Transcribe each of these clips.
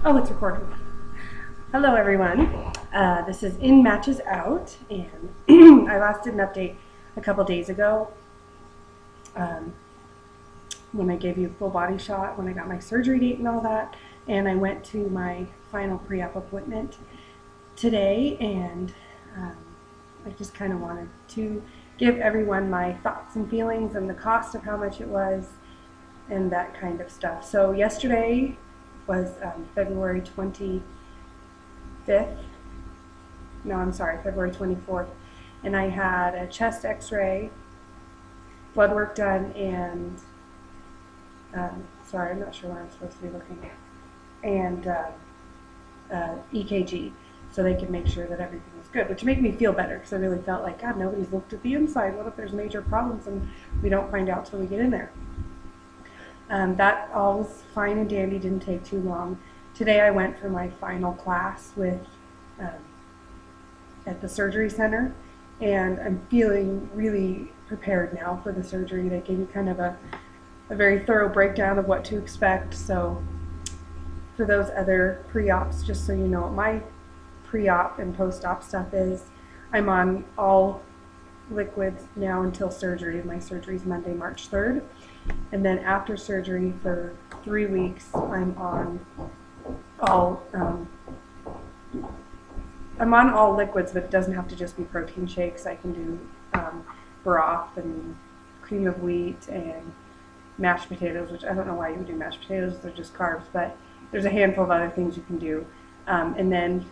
Oh, it's recording. Hello, everyone. This is In Matches Out, and I last did an update a couple days ago when I gave you a full body shot, when I got my surgery date and all that, and I went to my final pre-op appointment today, and I just kind of wanted to give everyone my thoughts and feelings and the cost of how much it was and that kind of stuff. So yesterday was February 25th. No, I'm sorry, February 24th. And I had a chest x-ray, blood work done, and sorry, I'm not sure what I'm supposed to be looking at, and EKG, so they could make sure that everything was good, which made me feel better because I really felt like, God, nobody's looked at the inside. What if there's major problems and we don't find out till we get in there? That all was fine and dandy, didn't take too long. Today I went for my final class with at the surgery center, and I'm feeling really prepared now for the surgery. They gave me kind of a very thorough breakdown of what to expect. So for those other pre-ops, just so you know what my pre-op and post-op stuff is, I'm on all liquids now until surgery. My surgery is Monday, March 3rd. And then after surgery for 3 weeks, I'm on all liquids, but it doesn't have to just be protein shakes. I can do broth and cream of wheat and mashed potatoes, which I don't know why you would do mashed potatoes. They're just carbs, but there's a handful of other things you can do. And then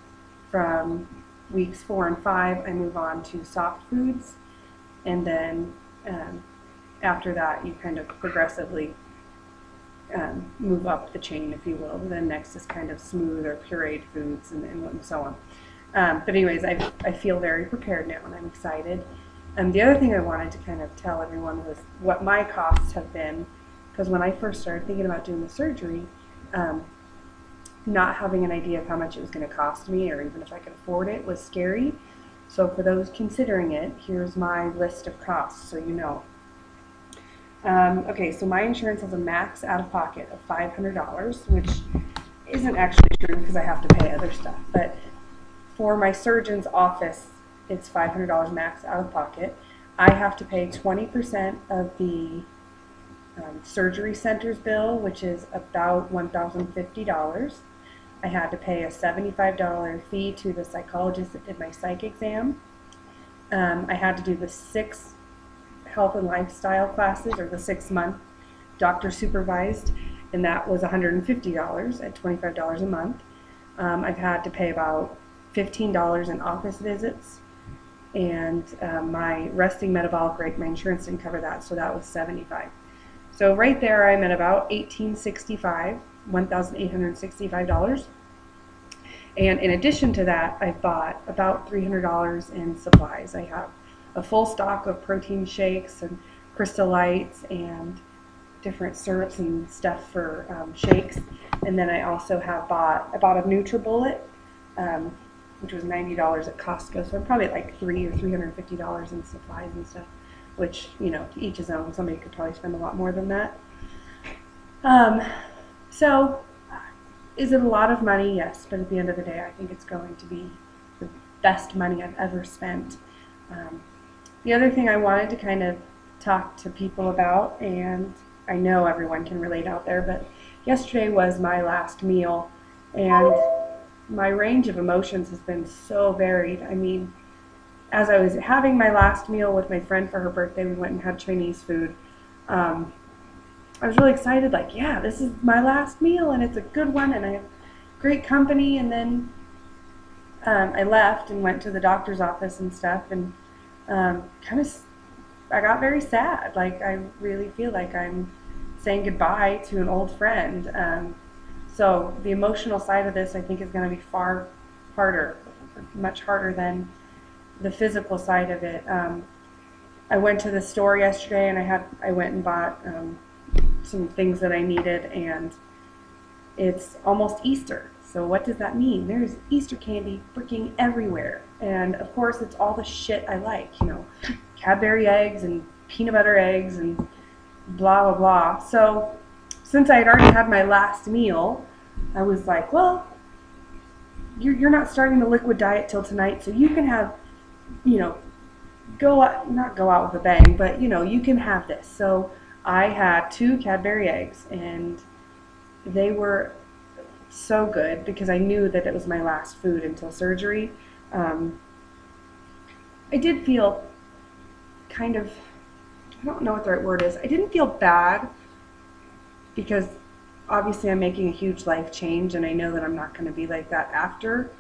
from weeks 4 and 5, I move on to soft foods, and then after that, you kind of progressively move up the chain, if you will. And then next is kind of smooth or pureed foods and so on. But anyways, I feel very prepared now, and I'm excited. The other thing I wanted to kind of tell everyone was what my costs have been, because when I first started thinking about doing the surgery, not having an idea of how much it was going to cost me, or even if I could afford it, was scary. So for those considering it, here's my list of costs, so you know. Okay, so my insurance has a max out-of-pocket of $500, which isn't actually true because I have to pay other stuff. But for my surgeon's office, it's $500 max out-of-pocket. I have to pay 20% of the surgery center's bill, which is about $1,050. I had to pay a $75 fee to the psychologist that did my psych exam. I had to do the 6 health and lifestyle classes, or the 6-month doctor supervised, and that was $150 at $25 a month. I've had to pay about $15 in office visits, and my resting metabolic rate, my insurance didn't cover that, so that was $75. So right there I'm at about $1,865. And in addition to that, I bought about $300 in supplies. I have a full stock of protein shakes and Crystal Lights and different syrups and stuff for shakes. And then I also have bought a NutriBullet, which was $90 at Costco. So I'm probably at like $300 or $350 in supplies and stuff, which, you know, to each his own. Somebody could probably spend a lot more than that. So is it a lot of money? Yes, but at the end of the day, I think it's going to be the best money I've ever spent. The other thing I wanted to kind of talk to people about, and I know everyone can relate out there, but yesterday was my last meal, and my range of emotions has been so varied. I mean, as I was having my last meal with my friend for her birthday, we went and had Chinese food. I was really excited, like, yeah, this is my last meal, and it's a good one, and I have great company. And then I left and went to the doctor's office and stuff, and I got very sad. Like, I really feel like I'm saying goodbye to an old friend. So the emotional side of this, I think, is going to be far harder, much harder than the physical side of it. I went to the store yesterday, and I went and bought some things that I needed, and it's almost Easter. So what does that mean? There's Easter candy freaking everywhere. And of course, it's all the shit I like, you know, Cadbury eggs and peanut butter eggs and blah, blah, blah. So since I had already had my last meal, I was like, well, you're not starting the liquid diet till tonight, so you can have, you know, not go out with a bang, but, you know, you can have this. So I had 2 Cadbury eggs, and they were so good because I knew that it was my last food until surgery. I did feel kind of, I don't know what the right word is. I didn't feel bad because obviously I'm making a huge life change, and I know that I'm not going to be like that after.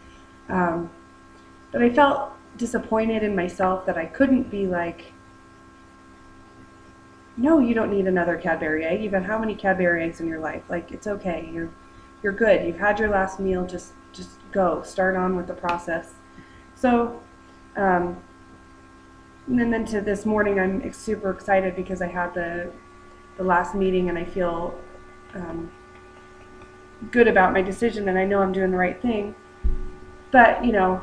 But I felt disappointed in myself that I couldn't be like, no, you don't need another Cadbury egg. You've had how many Cadbury eggs in your life? Like, it's okay. You're good. You've had your last meal. Just go. Start on with the process. So, and then to this morning, I'm super excited because I had the last meeting, and I feel good about my decision, and I know I'm doing the right thing. But, you know,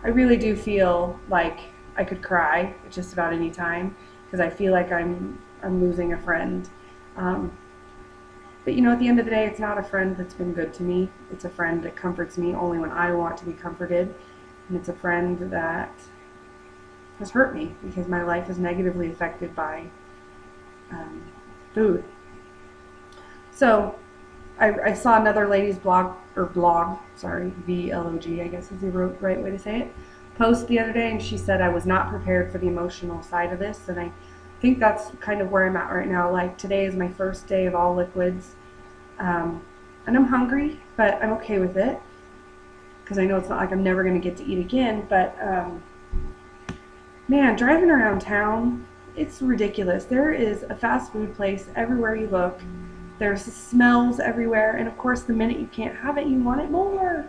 I really do feel like I could cry at just about any time because I feel like I'm losing a friend. But, you know, at the end of the day, it's not a friend that's been good to me. It's a friend that comforts me only when I want to be comforted. And it's a friend that has hurt me because my life is negatively affected by food. So I saw another lady's blog, VLOG, I guess is the right way to say it, post the other day, and she said I was not prepared for the emotional side of this, and I think that's kind of where I'm at right now. Like, today is my first day of all liquids, and I'm hungry, but I'm okay with it because I know it's not like I'm never going to get to eat again. But man, driving around town, it's ridiculous. There is a fast food place everywhere you look. There's smells everywhere, and of course the minute you can't have it, you want it more.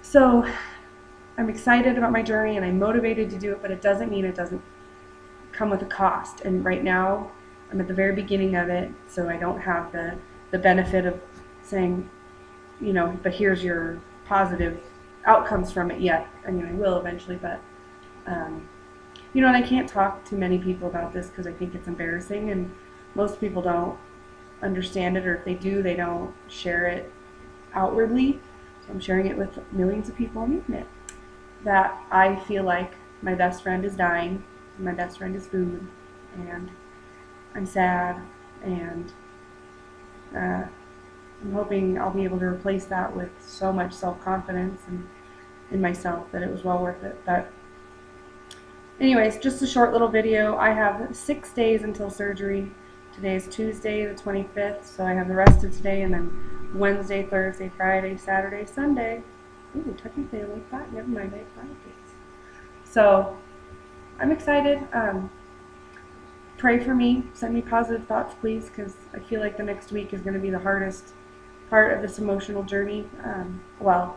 So I'm excited about my journey, and I'm motivated to do it, but it doesn't mean it doesn't come with a cost. And right now I'm at the very beginning of it, so I don't have the benefit of saying, you know, but here's your positive outcomes from it yet. I mean, I will eventually, but you know, and I can't talk to many people about this because I think it's embarrassing, and most people don't understand it, or if they do, they don't share it outwardly. So I'm sharing it with millions of people on the internet that I feel like my best friend is dying, and my best friend is food, and I'm sad, and I'm hoping I'll be able to replace that with so much self-confidence and in myself that it was well worth it. But anyways, just a short little video. I have 6 days until surgery. Today is Tuesday the 25th, so I have the rest of today, and then Wednesday, Thursday, Friday, Saturday, Sunday. Ooh, technically I like that. Never mind, I have 5 days. So I'm excited. Pray for me. Send me positive thoughts, please, because I feel like the next week is going to be the hardest part of this emotional journey. Well,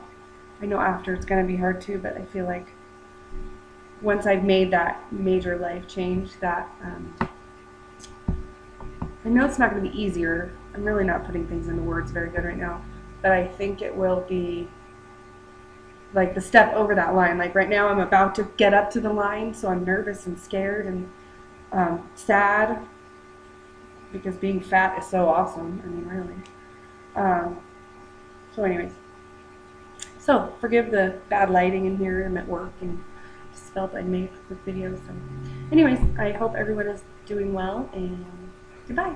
I know after it's going to be hard too, but I feel like once I've made that major life change, that I know it's not going to be easier. I'm really not putting things into words very good right now, but I think it will be like the step over that line. Like right now I'm about to get up to the line, so I'm nervous and scared and sad because being fat is so awesome. I mean, really. So anyways, so forgive the bad lighting in here. I'm at work and just felt I'd make this video. So anyways, I hope everyone is doing well, and goodbye.